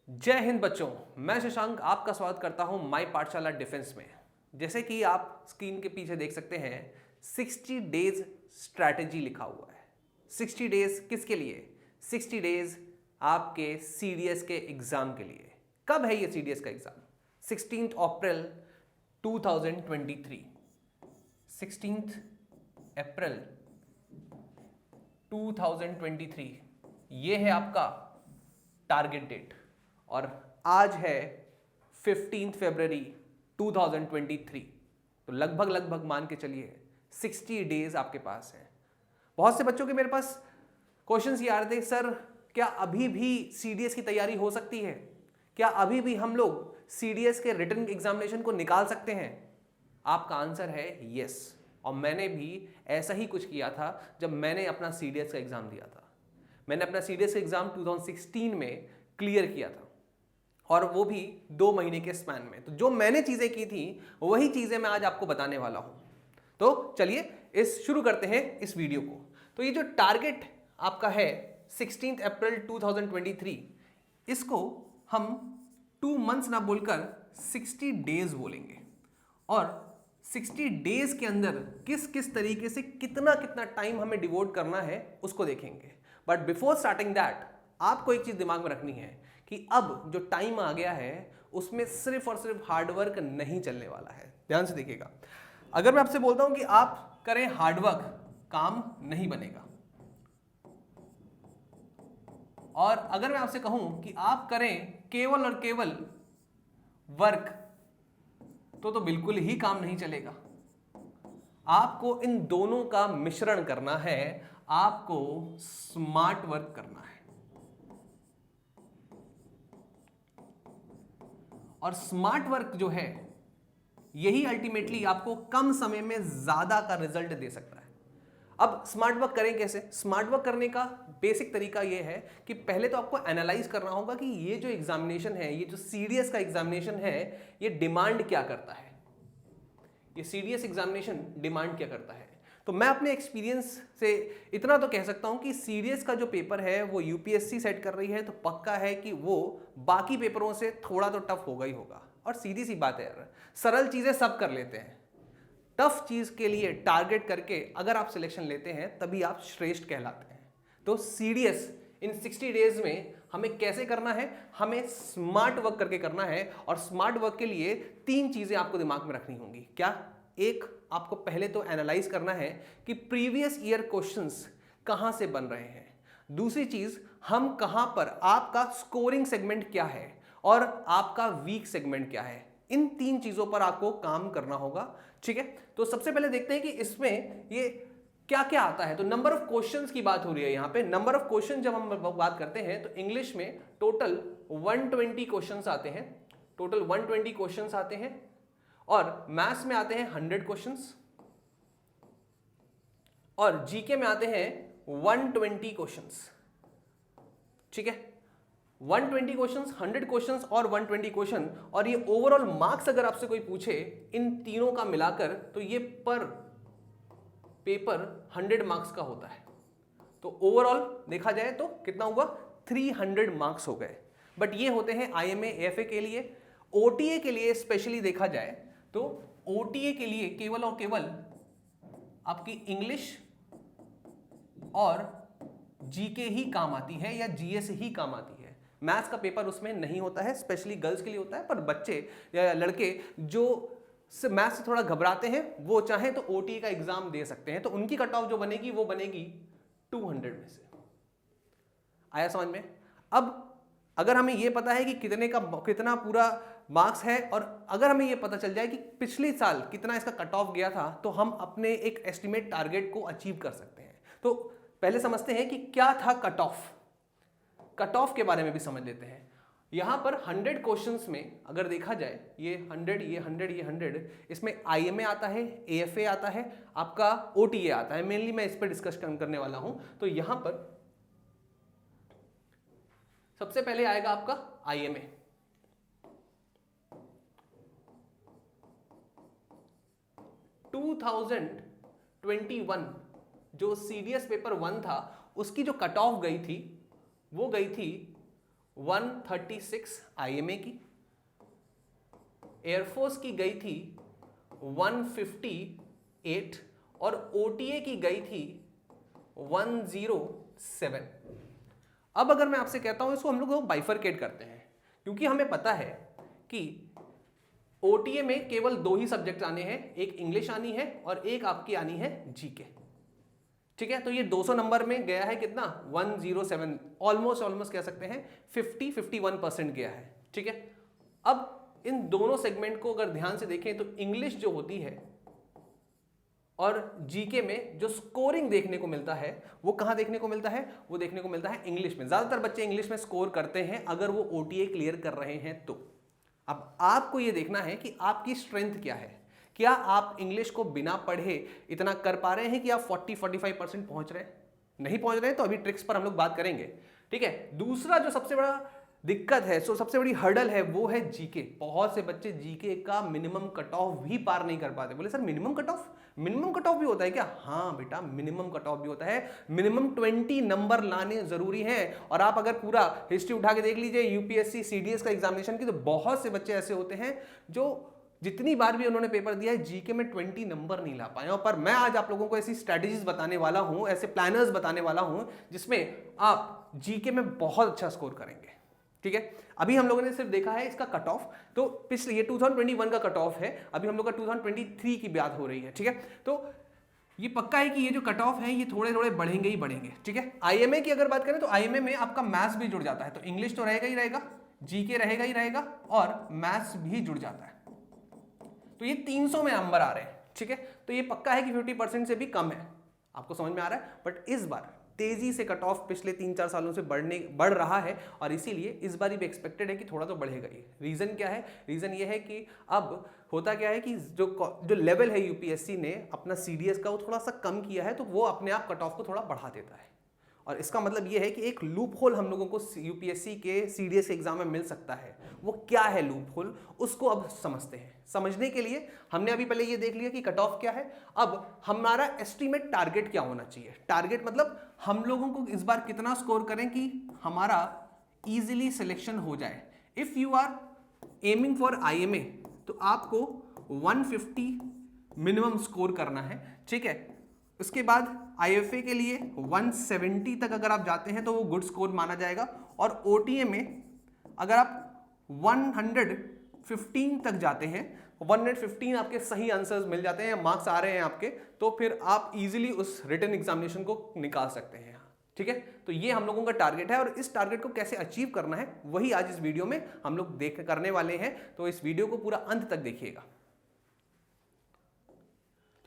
जय हिंद बच्चों, मैं शशांक आपका स्वागत करता हूं माई पाठशाला डिफेंस में। जैसे कि आप स्क्रीन के पीछे देख सकते हैं 60 डेज स्ट्रैटेजी लिखा हुआ है। 60 डेज किसके लिए? 60 डेज आपके सीडीएस के एग्जाम के लिए। कब है ये सीडीएस का एग्जाम? 16 अप्रैल 2023। 16 अप्रैल 2023 ये है आपका टारगेट डेट और आज है 15 फरवरी 2023। तो लगभग मान के चलिए 60 डेज आपके पास है। बहुत से बच्चों के मेरे पास क्वेश्चंस ये आ रहे थे, सर क्या अभी भी सीडीएस की तैयारी हो सकती है? क्या अभी भी हम लोग सीडीएस के रिटन एग्जामिनेशन को निकाल सकते हैं? आपका आंसर है यस। और मैंने भी ऐसा ही कुछ किया था जब मैंने अपना सीडीएस का एग्जाम दिया था। मैंने अपना सीडीएस का एग्जाम 2016 में क्लियर किया था और वो भी 2 महीने के स्पैन में। तो जो मैंने चीजें की थी वही चीजें मैं आज आपको बताने वाला हूं। तो चलिए शुरू करते हैं इस वीडियो को। तो ये जो टारगेट आपका है 16 अप्रैल 2023, इसको हम 2 मंथ्स ना बोलकर 60 डेज बोलेंगे और 60 डेज के अंदर किस किस तरीके से कितना कितना टाइम हमें डिवोट करना है उसको देखेंगे। बट बिफोर स्टार्टिंग दैट आपको एक चीज दिमाग में रखनी है कि अब जो टाइम आ गया है उसमें सिर्फ और सिर्फ हार्डवर्क नहीं चलने वाला है। ध्यान से देखिएगा, अगर मैं आपसे बोलता हूं कि आप करें हार्डवर्क, काम नहीं बनेगा। और अगर मैं आपसे कहूं कि आप करें केवल और केवल वर्क, तो बिल्कुल ही काम नहीं चलेगा। आपको इन दोनों का मिश्रण करना है, आपको स्मार्ट वर्क करना है। और स्मार्ट वर्क जो है यही अल्टीमेटली आपको कम समय में ज्यादा का रिजल्ट दे सकता है। अब स्मार्ट वर्क करें कैसे? स्मार्ट वर्क करने का बेसिक तरीका यह है कि पहले तो आपको एनालाइज करना होगा कि ये जो एग्जामिनेशन है, ये जो सीडीएस का एग्जामिनेशन है, ये डिमांड क्या करता है। ये सीडीएस एग्जामिनेशन डिमांड क्या करता है। तो मैं अपने एक्सपीरियंस से इतना तो कह सकता हूं कि सीडीएस का जो पेपर है वो यूपीएससी सेट कर रही है, तो पक्का है कि वो बाकी पेपरों से थोड़ा तो टफ होगा ही होगा। और सीधी सी बात है यार, सरल चीजें सब कर लेते हैं, टफ चीज के लिए टारगेट करके अगर आप सिलेक्शन लेते हैं तभी आप श्रेष्ठ कहलाते हैं। तो सीडीएस इन 60 डेज में हमें कैसे करना है? हमें स्मार्ट वर्क करके करना है। और स्मार्ट वर्क के लिए 3 चीजें आपको दिमाग में रखनी होंगी। क्या? एक, आपको पहले तो एनालाइज करना है कि प्रीवियस ईयर क्वेश्चंस कहां से बन रहे हैं। दूसरी चीज, हम कहां पर, आपका स्कोरिंग सेगमेंट क्या है और आपका वीक सेगमेंट क्या है। इन 3 चीजों पर आपको काम करना होगा। ठीक है, तो सबसे पहले देखते हैं कि इसमें ये क्या क्या आता है। तो नंबर ऑफ क्वेश्चंस की बात हो रही है यहां पे। नंबर ऑफ क्वेश्चन जब हम बात करते हैं तो इंग्लिश में टोटल 120 क्वेश्चंस आते हैं। टोटल 120 क्वेश्चंस आते हैं और मैथ्स में आते हैं 100 क्वेश्चंस और जीके में आते हैं 120 क्वेश्चंस। ठीक है, 120 क्वेश्चंस, 100 क्वेश्चंस और 120 क्वेश्चन। और ये ओवरऑल मार्क्स अगर आपसे कोई पूछे इन तीनों का मिलाकर, तो ये पर पेपर 100 मार्क्स का होता है। तो ओवरऑल देखा जाए तो कितना हुआ? 300 मार्क्स हो गए। बट ये होते हैं आईएमए एएफए के लिए। ओटीए के लिए स्पेशली देखा जाए तो ओटीए के लिए केवल और केवल आपकी इंग्लिश और जीके ही काम आती है या जीएस ही काम आती है। मैथ्स का पेपर उसमें नहीं होता है, स्पेशली गर्ल्स के लिए होता है। पर बच्चे या लड़के जो मैथ्स से थोड़ा घबराते हैं वो चाहे तो ओटीए का एग्जाम दे सकते हैं। तो उनकी कट ऑफ जो बनेगी वो बनेगी 200 में से। आया समझ में? अब अगर हमें ये पता है कि कितना पूरा मार्क्स है और अगर हमें ये पता चल जाए कि पिछले साल कितना इसका कट ऑफ गया था, तो हम अपने एक एस्टिमेट टारगेट को अचीव कर सकते हैं। तो पहले समझते हैं कि क्या था कट ऑफ। कट ऑफ के बारे में भी समझ लेते हैं। यहां पर 100 क्वेश्चंस में अगर देखा जाए, ये 100, ये 100, ये 100, इसमें आईएमए आता है, एएफए आता है, आपका ओटीए आता है। मेनली मैं इस पर डिस्कस करने वाला हूं। तो यहां पर सबसे पहले आएगा आपका आईएमए। टू 2021 जो सीडीएस पेपर 1 था उसकी जो कट ऑफ गई थी वो गई थी 136 IMA की, एयरफोर्स की गई थी 158 और OTA की गई थी 107। अब अगर मैं आपसे कहता हूं इसको हम लोग बाइफरकेट करते हैं, क्योंकि हमें पता है कि OTA में केवल 2 ही सब्जेक्ट आने हैं, एक इंग्लिश आनी है और एक आपकी आनी है जीके। ठीक है, तो ये 200 नंबर में गया है कितना 107, ऑलमोस्ट कह सकते हैं 51% गया है। ठीक है, अब इन दोनों सेगमेंट को अगर ध्यान से देखें तो इंग्लिश जो होती है और जीके में जो स्कोरिंग देखने को मिलता है वो कहां देखने को मिलता है, वो देखने को मिलता है इंग्लिश में। ज्यादातर बच्चे इंग्लिश में स्कोर करते हैं अगर वो OTA क्लियर कर रहे हैं तो। अब आपको ये देखना है कि आपकी स्ट्रेंथ क्या है, क्या आप इंग्लिश को बिना पढ़े इतना कर पा रहे हैं कि आप 40-45% पहुंच रहे हैं। नहीं पहुंच रहे हैं तो अभी ट्रिक्स पर हम लोग बात करेंगे। ठीक है, दूसरा जो सबसे बड़ा दिक्कत है, सबसे बड़ी हर्डल है, वो है जीके। बहुत से बच्चे जीके का मिनिमम कट ऑफ भी पार नहीं कर पाते। बोले सर मिनिमम कट ऑफ भी होता है क्या? हाँ बेटा, मिनिमम कट ऑफ भी होता है। मिनिमम 20 नंबर लाने जरूरी है। और आप अगर पूरा हिस्ट्री उठा के देख लीजिए यूपीएससी सीडीएस का एग्जामिनेशन की, तो बहुत से बच्चे ऐसे होते हैं जो जितनी बार भी उन्होंने पेपर दिया है जीके में 20 नंबर नहीं ला पाए। और पर मैं आज आप लोगों को ऐसी स्ट्रेटेजीज बताने वाला हूं, ऐसे प्लानर्स बताने वाला हूं जिसमें आप जीके में बहुत अच्छा स्कोर करेंगे। ठीक है, अभी हम लोगों ने सिर्फ देखा है इसका कट ऑफ, तो पिछले ये 2021 का कट ऑफ है, अभी हम लोग का 2023 की बात हो रही है। ठीक है, तो ये पक्का है कि ये जो कट ऑफ है ये थोड़े थोड़े बढ़ेंगे ही बढ़ेंगे। ठीक है, आईएमए की अगर बात करें तो आईएमए में आपका मैथ्स भी जुड़ जाता है, तो इंग्लिश तो रहेगा ही रहेगा, जीके रहेगा ही रहेगा और मैथ्स भी जुड़ जाता है। तो ये 300 में नंबर आ रहे हैं। ठीक है, तो ये पक्का है कि 50% से भी कम है। आपको समझ में आ रहा है? बट इस बार तेजी से कट ऑफ पिछले 3-4 सालों से बढ़ रहा है और इसीलिए इस बार भी एक्सपेक्टेड है कि थोड़ा तो बढ़ेगा ही। रीजन क्या है? रीजन ये है कि अब होता क्या है कि जो लेवल है यूपीएससी ने अपना सीडीएस का वो थोड़ा सा कम किया है, तो वो अपने आप कट ऑफ को थोड़ा बढ़ा देता है। और इसका मतलब ये है कि एक लूप होल हम लोगों को यूपीएससी के सीडीएस एग्जाम में मिल सकता है। वो क्या है लूप होल, उसको अब समझते हैं। समझने के लिए हमने अभी पहले ये देख लिया कि कट ऑफ क्या है, अब हमारा एस्टीमेट टारगेट क्या होना चाहिए। टारगेट मतलब हम लोगों को इस बार कितना स्कोर करें कि हमारा इजीली सिलेक्शन हो जाए। If you are aiming for IMA तो आपको 150 मिनिमम स्कोर करना है। ठीक है, उसके बाद आईएफए के लिए 170 तक अगर आप जाते हैं तो वो गुड स्कोर माना जाएगा। और ओटीए में अगर आप 115 तक जाते हैं, 115 आपके सही आंसर्स मिल जाते हैं, मार्क्स आ रहे हैं आपके, तो फिर आप इजीली उस रिटन एग्जामिनेशन को निकाल सकते हैं। ठीक है, तो ये हम लोगों का टारगेट है और इस टारगेट को कैसे अचीव करना है वही आज इस वीडियो में हम लोग करने वाले हैं। तो इस वीडियो को पूरा अंत तक देखिएगा।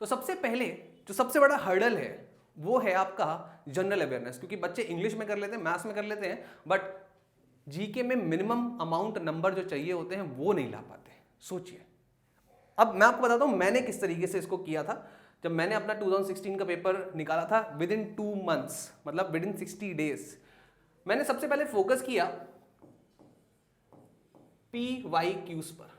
तो सबसे पहले जो सबसे बड़ा हर्डल है वो है आपका जनरल अवेयरनेस, क्योंकि बच्चे इंग्लिश में कर लेते हैं, मैथ्स में कर लेते हैं, बट जीके में मिनिमम अमाउंट नंबर जो चाहिए होते हैं वो नहीं ला पाते। सोचिए, अब मैं आपको बताता हूं मैंने किस तरीके से इसको किया था। जब मैंने अपना 2016 का पेपर निकाला था विद इन 2 मंथ्स, मतलब विद इन 60 डेज, मैंने सबसे पहले फोकस किया PYQs पर।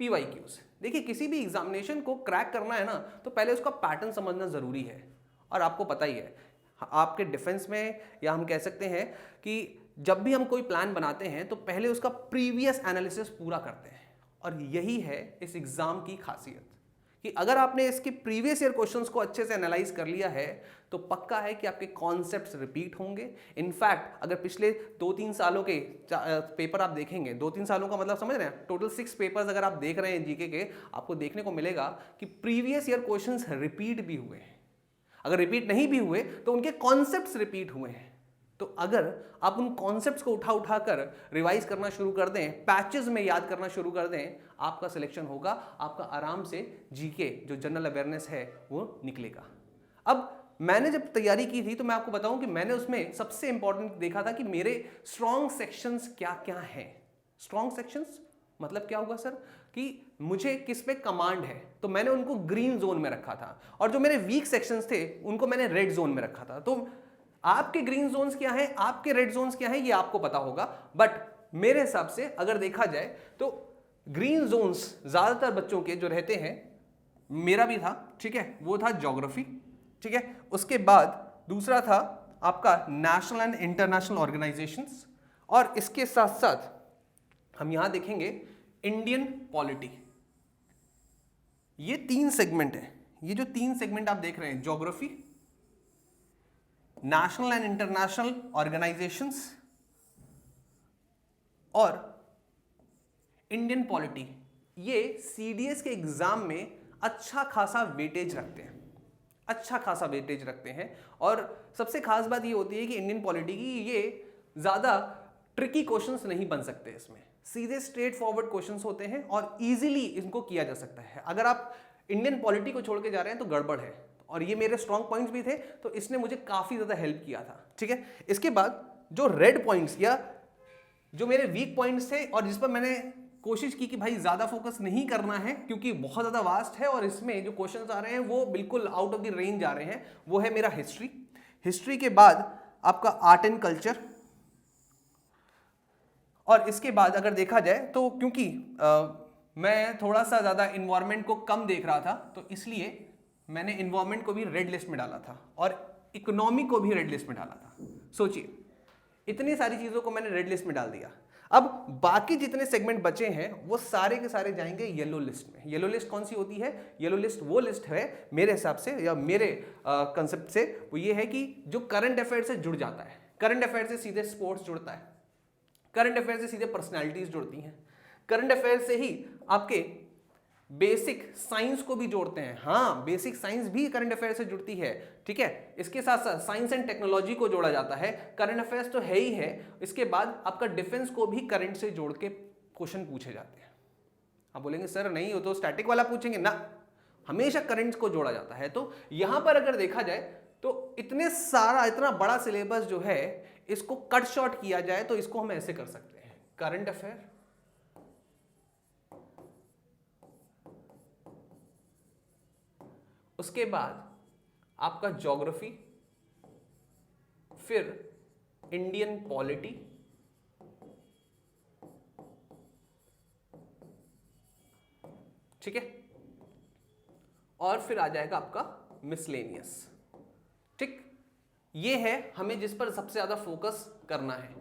PYQs, देखिए किसी भी एग्जामिनेशन को क्रैक करना है ना तो पहले उसका पैटर्न समझना जरूरी है। और आपको पता ही है आपके डिफेंस में, या हम कह सकते हैं कि जब भी हम कोई प्लान बनाते हैं तो पहले उसका प्रीवियस एनालिसिस पूरा करते हैं। और यही है इस एग्जाम की खासियत कि अगर आपने इसके प्रीवियस ईयर क्वेश्चंस को अच्छे से एनालाइज कर लिया है तो पक्का है कि आपके कॉन्सेप्ट्स रिपीट होंगे। इनफैक्ट अगर पिछले 2-3 सालों के पेपर आप देखेंगे, 2-3 सालों का मतलब समझ रहे हैं, टोटल 6 पेपर्स अगर आप देख रहे हैं जीके के, आपको देखने को मिलेगा कि प्रीवियस ईयर क्वेश्चंस रिपीट भी हुए हैं। अगर रिपीट नहीं भी हुए तो उनके कॉन्सेप्ट्स रिपीट हुए हैं। तो अगर आप उन कॉन्सेप्ट्स को उठा कर रिवाइज करना शुरू कर दें, पैचेस में याद करना शुरू कर दें, आपका सिलेक्शन होगा, आपका आराम से जीके जो जनरल अवेयरनेस है वो निकलेगा। अब मैंने जब तैयारी की थी तो मैं आपको बताऊं कि मैंने उसमें सबसे इंपॉर्टेंट देखा था कि मेरे स्ट्रॉन्ग सेक्शंस क्या क्या हैं। स्ट्रॉन्ग सेक्शंस मतलब क्या होगा सर, कि मुझे किस पे कमांड है, तो मैंने उनको ग्रीन जोन में रखा था, और जो मेरे वीक सेक्शंस थे उनको मैंने रेड जोन में रखा था। तो आपके ग्रीन जोन्स क्या हैं, आपके रेड जोन्स क्या हैं, ये आपको पता होगा। बट मेरे हिसाब से अगर देखा जाए तो ग्रीन जोन्स ज्यादातर बच्चों के जो रहते हैं, मेरा भी था, ठीक है, वो था ज्योग्राफी। ठीक है, उसके बाद दूसरा था आपका नेशनल एंड इंटरनेशनल ऑर्गेनाइजेशंस, और इसके साथ साथ हम यहां देखेंगे इंडियन पॉलिटी। ये 3 सेगमेंट है, ये जो 3 सेगमेंट आप देख रहे हैं, geography, national and international organisations और इंडियन पॉलिटी, ये सीडीएस के एग्जाम में अच्छा खासा वेटेज रखते हैं, अच्छा खासा वेटेज रखते हैं। और सबसे खास बात ये होती है कि इंडियन पॉलिटी की ये ज्यादा ट्रिकी क्वेश्चंस नहीं बन सकते, इसमें सीधे स्ट्रेट फॉरवर्ड क्वेश्चंस होते हैं और इजीली इनको किया जा सकता है। अगर आप इंडियन पॉलिटी को छोड़ के जा रहे हैं तो गड़बड़ है, और ये मेरे स्ट्रॉन्ग पॉइंट्स भी थे, तो इसने मुझे काफी ज्यादा हेल्प किया था। ठीक है, इसके बाद जो रेड पॉइंट्स या जो मेरे वीक पॉइंट्स थे और जिस पर मैंने कोशिश की कि भाई ज्यादा फोकस नहीं करना है क्योंकि बहुत ज्यादा वास्ट है और इसमें जो क्वेश्चंस आ रहे हैं वो बिल्कुल आउट ऑफ द रेंज आ रहे हैं, वो है मेरा हिस्ट्री। हिस्ट्री के बाद आपका आर्ट एंड कल्चर, और इसके बाद अगर देखा जाए तो क्योंकि मैं थोड़ा सा ज्यादा इन्वायरमेंट को कम देख रहा था तो इसलिए मैंने इन्वायरमेंट को भी रेड लिस्ट में डाला था और इकोनॉमी को भी रेड लिस्ट में डाला था। सोचिए, इतनी सारी चीजों को मैंने रेड लिस्ट में डाल दिया। अब बाकी जितने सेगमेंट बचे हैं वो सारे के सारे जाएंगे येलो लिस्ट में। येलो लिस्ट कौन सी होती है? येलो लिस्ट वो लिस्ट है मेरे हिसाब से या मेरे कंसेप्ट से, वो ये है कि जो करंट अफेयर से जुड़ जाता है। करंट अफेयर से सीधे स्पोर्ट्स जुड़ता है, करंट अफेयर से सीधे पर्सनैलिटीज जुड़ती हैं, करंट अफेयर से ही आपके बेसिक साइंस को भी जोड़ते हैं। हाँ, बेसिक साइंस भी करंट अफेयर से जुड़ती है। ठीक है, इसके साथ साथ साइंस एंड टेक्नोलॉजी को जोड़ा जाता है। करंट अफेयर्स तो है ही है, इसके बाद आपका डिफेंस को भी करंट से जोड़ के क्वेश्चन पूछे जाते हैं। आप बोलेंगे सर नहीं, वो तो स्टैटिक वाला पूछेंगे ना, हमेशा करंट को जोड़ा जाता है। तो यहां पर अगर देखा जाए तो इतना बड़ा सिलेबस जो है इसको कट शॉर्ट किया जाए तो इसको हम ऐसे कर सकते हैं, करंट अफेयर, उसके बाद आपका ज्योग्राफी, फिर इंडियन पॉलिटी, ठीक है, और फिर आ जाएगा आपका मिसलेनियस। ठीक, ये है हमें जिस पर सबसे ज्यादा फोकस करना है।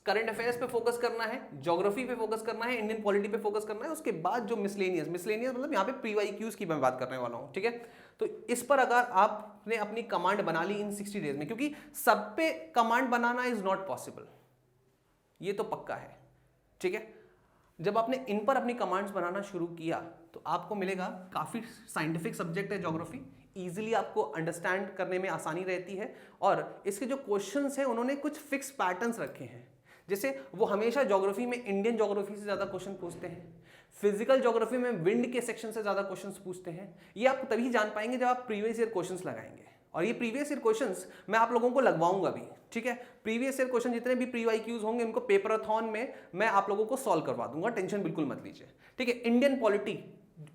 करंट अफेयर्स पे फोकस करना है, ज्योग्राफी पे फोकस करना है, इंडियन पॉलिटी पे फोकस करना है, उसके बाद जो मिसलेनियस मतलब यहाँ पे प्रीवाईक्यूज की मैं बात करने वाला हूँ। ठीक है, तो इस पर अगर आपने अपनी कमांड बना ली इन 60 डेज में, क्योंकि सब पे command banana is not possible, ये तो पक्का है। ठीक है, जब आपने इन पर अपनी कमांड्स बनाना शुरू किया तो आपको मिलेगा, काफी साइंटिफिक सब्जेक्ट है ज्योग्राफी, इजीली आपको अंडरस्टैंड करने में आसानी रहती है। और इसके जो क्वेश्चंस हैं उन्होंने कुछ फिक्स पैटर्न्स रखे हैं, जैसे वो हमेशा ज्योग्राफी में इंडियन ज्योग्राफी से ज्यादा क्वेश्चन पूछते हैं, फिजिकल ज्योग्राफी में विंड के सेक्शन से ज्यादा क्वेश्चंस पूछते हैं। ये आप तभी जान पाएंगे जब आप प्रीवियस ईयर क्वेश्चंस लगाएंगे, और ये प्रीवियस ईयर क्वेश्चंस मैं आप लोगों को लगवाऊंगा भी। ठीक है, प्रीवियस ईयर क्वेश्चन जितने भी प्रीवाईक्यूज होंगे उनको पेपराथॉन में मैं आप लोगों को सॉल्व करवा दूंगा, टेंशन बिल्कुल मत लीजिए। ठीक है, Indian polity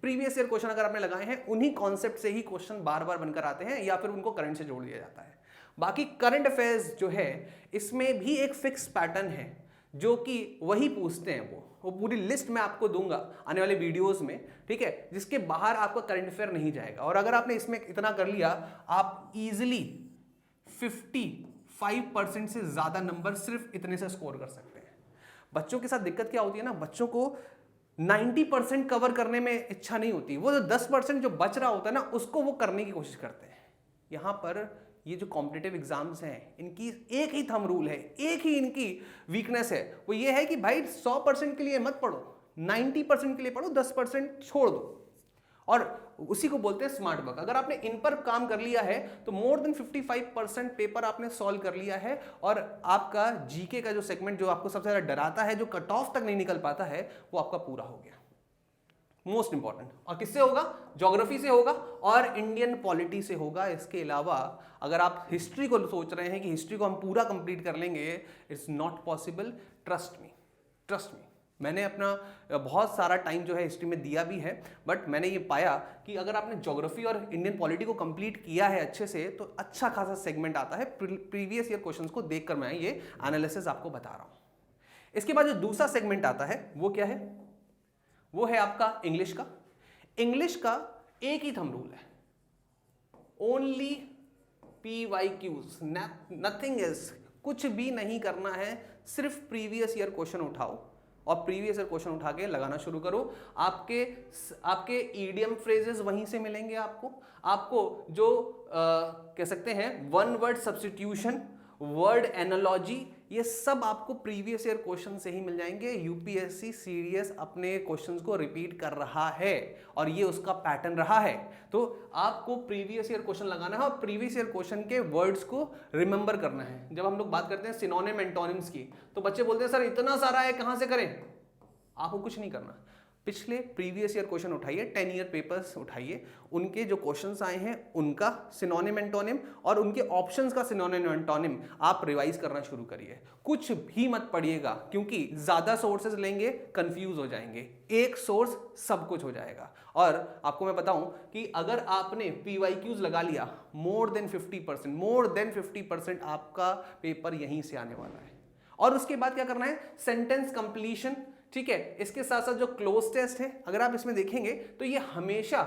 previous year question अगर आपने लगाए हैं उन्हीं कॉन्सेप्ट से ही क्वेश्चन बार बार बनकर आते हैं या फिर उनको करंट से जोड़ दिया जाता है। बाकी करंट अफेयर्स जो है इसमें भी एक फिक्स पैटर्न है जो कि वही पूछते हैं, वो पूरी लिस्ट मैं आपको दूंगा आने वाले वीडियोस में। ठीक है, जिसके बाहर आपका करंट अफेयर नहीं जाएगा। और अगर आपने इसमें इतना कर लिया, आप इजीली 55% से ज्यादा नंबर सिर्फ इतने से स्कोर कर सकते हैं। बच्चों के साथ दिक्कत क्या होती है ना, बच्चों को 90% कवर करने में इच्छा नहीं होती, वो जो 10% जो बच रहा होता है ना उसको वो करने की कोशिश करते हैं। यहां पर ये जो कॉम्पिटिटिव एग्जाम्स हैं इनकी एक ही थंब रूल है, एक ही इनकी वीकनेस है, वो ये है कि भाई 100% के लिए मत पढ़ो, 90% के लिए पढ़ो, 10% छोड़ दो। और उसी को बोलते हैं स्मार्ट वर्क। अगर आपने इन पर काम कर लिया है तो मोर देन 55% पेपर आपने सॉल्व कर लिया है, और आपका जीके का जो सेगमेंट जो आपको सबसे ज्यादा डराता है, जो कट ऑफ तक नहीं निकल पाता है, वो आपका पूरा हो गया। Most important. और किससे होगा? ज्योग्राफी से होगा और इंडियन पॉलिटी से होगा। इसके अलावा अगर आप हिस्ट्री को सोच रहे हैं कि हिस्ट्री को हम पूरा कंप्लीट कर लेंगे, it's not possible. Trust me, trust me. मैंने अपना बहुत सारा टाइम जो है हिस्ट्री में दिया भी है, बट मैंने ये पाया कि अगर आपने ज्योग्राफी और इंडियन पॉलिटी को कंप्लीट किया है अच्छे से, तो अच्छा खासा सेगमेंट आता है। प्रीवियस ईयर क्वेश्चंस को देखकर मैं ये एनालिसिस आपको बता रहा हूं। इसके बाद जो दूसरा सेगमेंट आता है वो क्या है? वो है आपका इंग्लिश का। इंग्लिश का एक ही थंब रूल है, ओनली PYQs, नथिंग एल्स। कुछ भी नहीं करना है, सिर्फ प्रीवियस ईयर क्वेश्चन उठाओ और प्रीवियस ईयर क्वेश्चन उठा के लगाना शुरू करो। आपके ईडियम फ्रेजेस वहीं से मिलेंगे। आपको जो कह सकते हैं one word substitution, word analogy, ये सब आपको प्रीवियस ईयर क्वेश्चन से ही मिल जाएंगे। यूपीएससी सीडीएस अपने क्वेश्चंस को रिपीट कर रहा है और ये उसका पैटर्न रहा है। तो आपको प्रीवियस ईयर क्वेश्चन लगाना है और प्रीवियस ईयर क्वेश्चन के वर्ड्स को रिमेंबर करना है। जब हम लोग बात करते हैं सिनोनिम एंटोनिम्स की, तो बच्चे बोलते हैं सर इतना सारा है, कहां से करें? आपको कुछ नहीं करना, पिछले प्रीवियस ईयर क्वेश्चन उठाइए, 10 ईयर पेपर्स उठाइए, उनके जो क्वेश्चंस आए हैं उनका सिनोनिम एंटोनिम और उनके ऑप्शंस का सिनोनिम एंटोनिम आप रिवाइज करना शुरू करिए। कुछ भी मत पढ़िएगा, क्योंकि ज्यादा सोर्सेज लेंगे कंफ्यूज हो जाएंगे, एक सोर्स सब कुछ हो जाएगा। और आपको मैं बताऊं कि अगर आपने पीवाईक्यूज लगा लिया मोर देन 50% आपका पेपर यहीं से आने वाला है। और उसके बाद क्या करना है? सेंटेंस कंप्लीशन, ठीक है। इसके साथ साथ जो क्लोज टेस्ट है, अगर आप इसमें देखेंगे तो ये हमेशा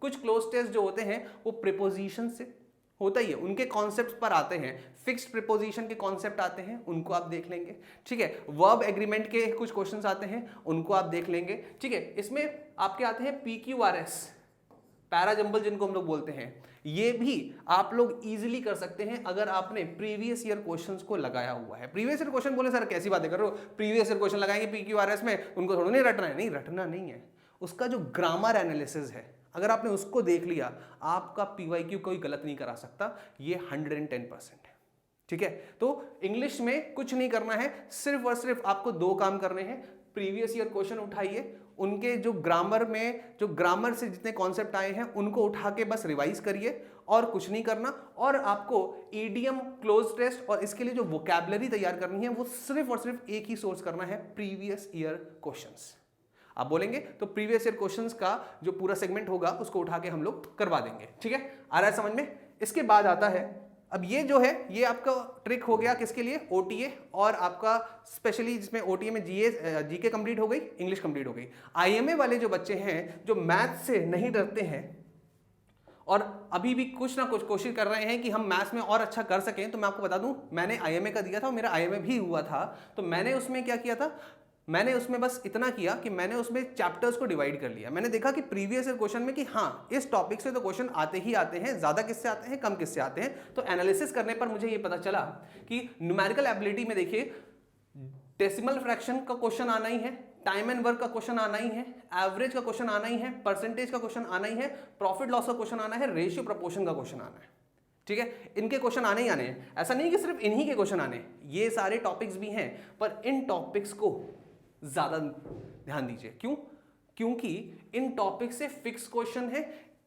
कुछ क्लोज टेस्ट जो होते हैं वो प्रीपोजिशन से होता ही है, उनके कॉन्सेप्ट पर आते हैं। फिक्स्ड प्रीपोजिशन के कॉन्सेप्ट आते हैं, उनको आप देख लेंगे, ठीक है। वर्ब एग्रीमेंट के कुछ क्वेश्चंस आते हैं, उनको आप देख लेंगे, ठीक है। इसमें आपके आते हैं PQRS, पैराजंबल जिनको हम लोग बोलते हैं, ये भी आप लोग इजीली कर सकते हैं अगर आपने प्रीवियस ईयर क्वेश्चंस को लगाया हुआ है। प्रीवियस ईयर क्वेश्चन बोले सर कैसी बातें कर रहे हो, प्रीवियस ईयर क्वेश्चन लगाएंगे PQRS में, उनको थोड़ा नहीं रटना है। नहीं, रटना नहीं है, उसका जो ग्रामर एनालिसिस है अगर आपने उसको देख लिया, आपका PYQ कोई गलत नहीं करा सकता, ये 110% है, ठीक है। तो इंग्लिश में कुछ नहीं करना है, सिर्फ और सिर्फ आपको 2 काम करने हैं। प्रीवियस ईयर क्वेश्चन उठाइए, उनके जो ग्रामर से जितने कॉन्सेप्ट आए हैं उनको उठा के बस रिवाइज करिए और कुछ नहीं करना। और आपको ईडियम, क्लोज टेस्ट और इसके लिए जो वोकैबुलरी तैयार करनी है वो सिर्फ और सिर्फ एक ही सोर्स करना है, प्रीवियस ईयर क्वेश्चंस। आप बोलेंगे तो प्रीवियस ईयर क्वेश्चंस का जो पूरा सेगमेंट होगा उसको उठा के हम लोग करवा देंगे, ठीक है। आ रहा है समझ में? इसके बाद आता है, अब ये जो है ये आपका ट्रिक हो गया किसके लिए? OTA, और आपका स्पेशली जिसमें OTA में GK कंप्लीट हो गई, इंग्लिश कंप्लीट हो गई। IMA वाले जो बच्चे हैं जो मैथ्स से नहीं डरते हैं और अभी भी कुछ ना कुछ कोशिश कर रहे हैं कि हम मैथ्स में और अच्छा कर सकें, तो मैं आपको बता दूं, मैंने IMA का दिया था और मेरा IMA भी हुआ था। तो मैंने उसमें क्या किया था, मैंने उसमें बस इतना किया कि मैंने उसमें चैप्टर्स को डिवाइड कर लिया। मैंने देखा कि प्रीवियस ईयर क्वेश्चन में कि हाँ इस टॉपिक से तो क्वेश्चन आते ही आते हैं, ज्यादा किससे आते हैं, कम किससे आते हैं। तो एनालिसिस करने पर मुझे ये पता चला कि न्यूमेरिकल एबिलिटी में देखिए डेसिमल फ्रैक्शन का क्वेश्चन आना ही है, टाइम एंड वर्क का क्वेश्चन आना ही है, एवरेज का क्वेश्चन आना ही है, परसेंटेज का क्वेश्चन आना ही है, प्रॉफिट लॉस का क्वेश्चन आना है, रेशियो प्रपोर्शन का क्वेश्चन आना है, ठीक है। इनके क्वेश्चन आने ही आने हैं, ऐसा नहीं कि सिर्फ इन्हीं के क्वेश्चन आने, ये सारे टॉपिक्स भी हैं, पर इन टॉपिक्स को ज्यादा ध्यान दीजिए। क्यों? क्योंकि इन टॉपिक से फिक्स क्वेश्चन है,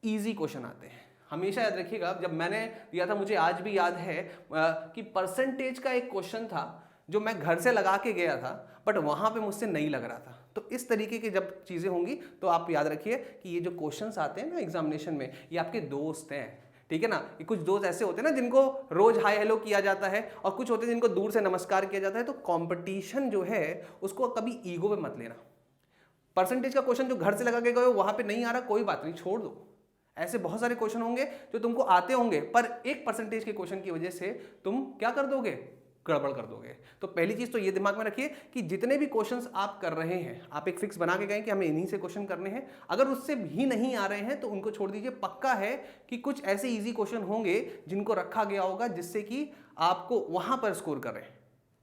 इजी क्वेश्चन आते हैं। हमेशा याद रखिएगा, जब मैंने दिया था, मुझे आज भी याद है कि परसेंटेज का एक क्वेश्चन था जो मैं घर से लगा के गया था, बट वहां पे मुझसे नहीं लग रहा था। तो इस तरीके की जब चीजें होंगी तो आप याद रखिए कि ये जो क्वेश्चंस आते हैं ना एग्जामिनेशन में, ये आपके दोस्त हैं, ठीक है ना। ये कुछ दोस्त ऐसे होते हैं ना जिनको रोज हाय हेलो किया जाता है, और कुछ होते हैं जिनको दूर से नमस्कार किया जाता है। तो कंपटीशन जो है उसको कभी ईगो पे मत लेना। परसेंटेज का क्वेश्चन जो घर से लगा के गए हो वहां पे नहीं आ रहा, कोई बात नहीं, छोड़ दो। ऐसे बहुत सारे क्वेश्चन होंगे जो तुमको आते होंगे, पर 1% के क्वेश्चन की वजह से तुम क्या कर दोगे, गड़बड़ कर दोगे। तो पहली चीज तो ये दिमाग में रखिए कि जितने भी क्वेश्चंस आप कर रहे हैं, आप एक फिक्स बना के गए कि हमें इन्हीं से क्वेश्चन करने हैं। अगर उससे भी नहीं आ रहे हैं तो उनको छोड़ दीजिए। पक्का है कि कुछ ऐसे इजी क्वेश्चन होंगे जिनको रखा गया होगा जिससे कि आपको वहां पर स्कोर करें,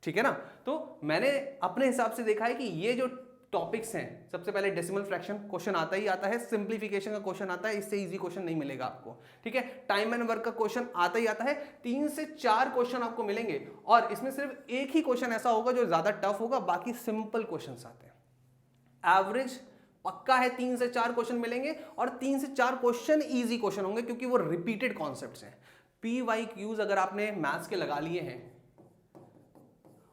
ठीक है ना। तो मैंने अपने हिसाब से देखा है कि ये जो टॉपिक्स हैं, सबसे पहले डेसिमल फ्रैक्शन क्वेश्चन आता ही आता है, सिंप्लीफिकेशन का क्वेश्चन आता है, इससे इजी क्वेश्चन नहीं मिलेगा आपको, ठीक है। टाइम एंड वर्क का क्वेश्चन आता ही आता है, 3 से 4 क्वेश्चन आपको मिलेंगे, और इसमें सिर्फ एक ही क्वेश्चन ऐसा होगा जो ज्यादा टफ होगा, बाकी सिंपल क्वेश्चन आते हैं। एवरेज पक्का है 3 से 4 क्वेश्चन मिलेंगे, और 3 से 4 क्वेश्चन ईजी क्वेश्चन होंगे क्योंकि वो रिपीटेड कॉन्सेप्ट्स हैं। PYQs अगर आपने मैथ्स के लगा लिए हैं,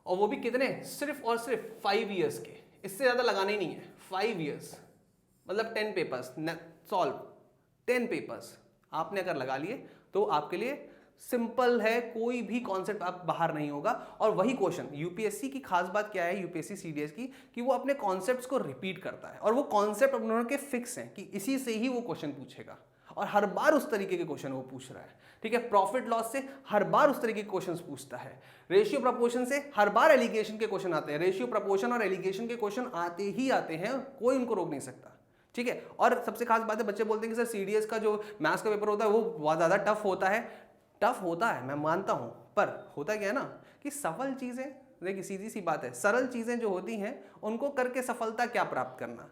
और वो भी कितने, सिर्फ और सिर्फ 5 ईयर्स के, इससे ज्यादा लगाना ही नहीं है। 5 ईयर्स मतलब 10 पेपर्स सॉल्व, 10 पेपर्स आपने अगर लगा लिए तो आपके लिए सिंपल है, कोई भी कॉन्सेप्ट आप बाहर नहीं होगा। और वही क्वेश्चन, यूपीएससी की खास बात क्या है यूपीएससी सीडीएस की, कि वो अपने कॉन्सेप्ट्स को रिपीट करता है, और वो कॉन्सेप्ट उन्होंने के फिक्स हैं कि इसी से ही वो क्वेश्चन पूछेगा। और हर बार उस तरीके के क्वेश्चन वो पूछ रहा है। ठीक है, प्रॉफिट लॉस से हर बार उस तरीके के क्वेश्चंस पूछता है। रेशियो प्रपोर्शन से हर बार एलिगेशन के क्वेश्चन आते हैं। रेशियो प्रपोर्शन और एलिगेशन के क्वेश्चन आते ही आते हैं, कोई उनको रोक नहीं सकता। ठीक है, और सबसे खास बात है, बच्चे बोलते हैं कि सर सीडीएस का जो मैथ्स का पेपर होता है वो बहुत ज्यादा टफ होता है। टफ होता है, मैं मानता हूं, पर होता क्या है ना कि सफल चीजें, देखिए सीधी सी बात है, सरल चीजें जो होती हैं उनको करके सफलता क्या प्राप्त करना।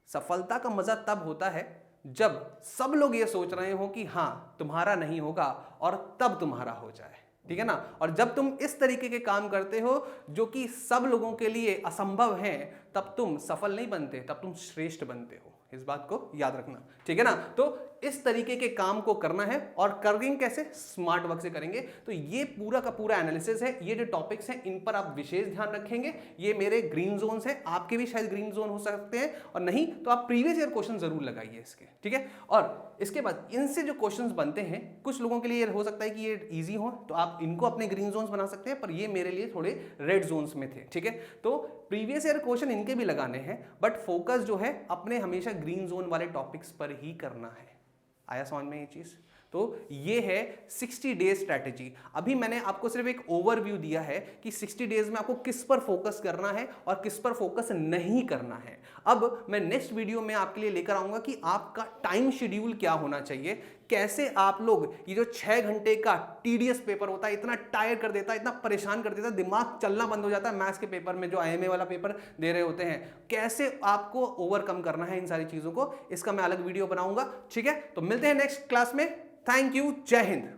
सफलता का मजा तब होता है जब सब लोग ये सोच रहे हो कि हाँ तुम्हारा नहीं होगा और तब तुम्हारा हो जाए। ठीक है ना, और जब तुम इस तरीके के काम करते हो जो कि सब लोगों के लिए असंभव है, तब तुम सफल नहीं बनते, तब तुम श्रेष्ठ बनते हो। इस बात को याद रखना। ठीक है ना, तो इस तरीके के काम को करना है और करेंगे कैसे, स्मार्ट वर्क से करेंगे। तो ये पूरा का पूरा एनालिसिस है, ये जो टॉपिक्स हैं इन पर आप विशेष ध्यान रखेंगे। ये मेरे ग्रीन जोन्स हैं, आपके भी शायद ग्रीन जोन हो सकते हैं, और नहीं तो आप प्रीवियस ईयर क्वेश्चन जरूर लगाइए इसके। ठीक है, और इसके बाद इनसे जो क्वेश्चंस बनते हैं, कुछ लोगों के लिए हो सकता है कि ये इजी हो तो आप इनको अपने ग्रीन जोन्स बना सकते हैं, पर ये मेरे लिए थोड़े रेड जोन्स में थे। ठीक है, तो प्रीवियस ईयर क्वेश्चन इनके भी लगाने हैं, बट फोकस जो है अपने हमेशा ग्रीन जोन वाले टॉपिक्स पर ही करना है। आया समझ में ये चीज? तो ये है 60 डेज स्ट्रैटेजी। अभी मैंने आपको सिर्फ एक ओवरव्यू दिया है कि 60 डेज में आपको किस पर फोकस करना है और किस पर फोकस नहीं करना है। अब मैं नेक्स्ट वीडियो में आपके लिए लेकर आऊंगा कि आपका टाइम शेड्यूल क्या होना चाहिए, कैसे आप लोग ये जो 6 घंटे का टीडीएस पेपर होता है, इतना टायर कर देता है, इतना परेशान कर देता है, दिमाग चलना बंद हो जाता है मैथ्स के पेपर में, जो आईएमए वाला पेपर दे रहे होते हैं, कैसे आपको ओवरकम करना है इन सारी चीजों को, इसका मैं अलग वीडियो बनाऊंगा। ठीक है, तो मिलते हैं नेक्स्ट क्लास में। थैंक यू, जय हिंद।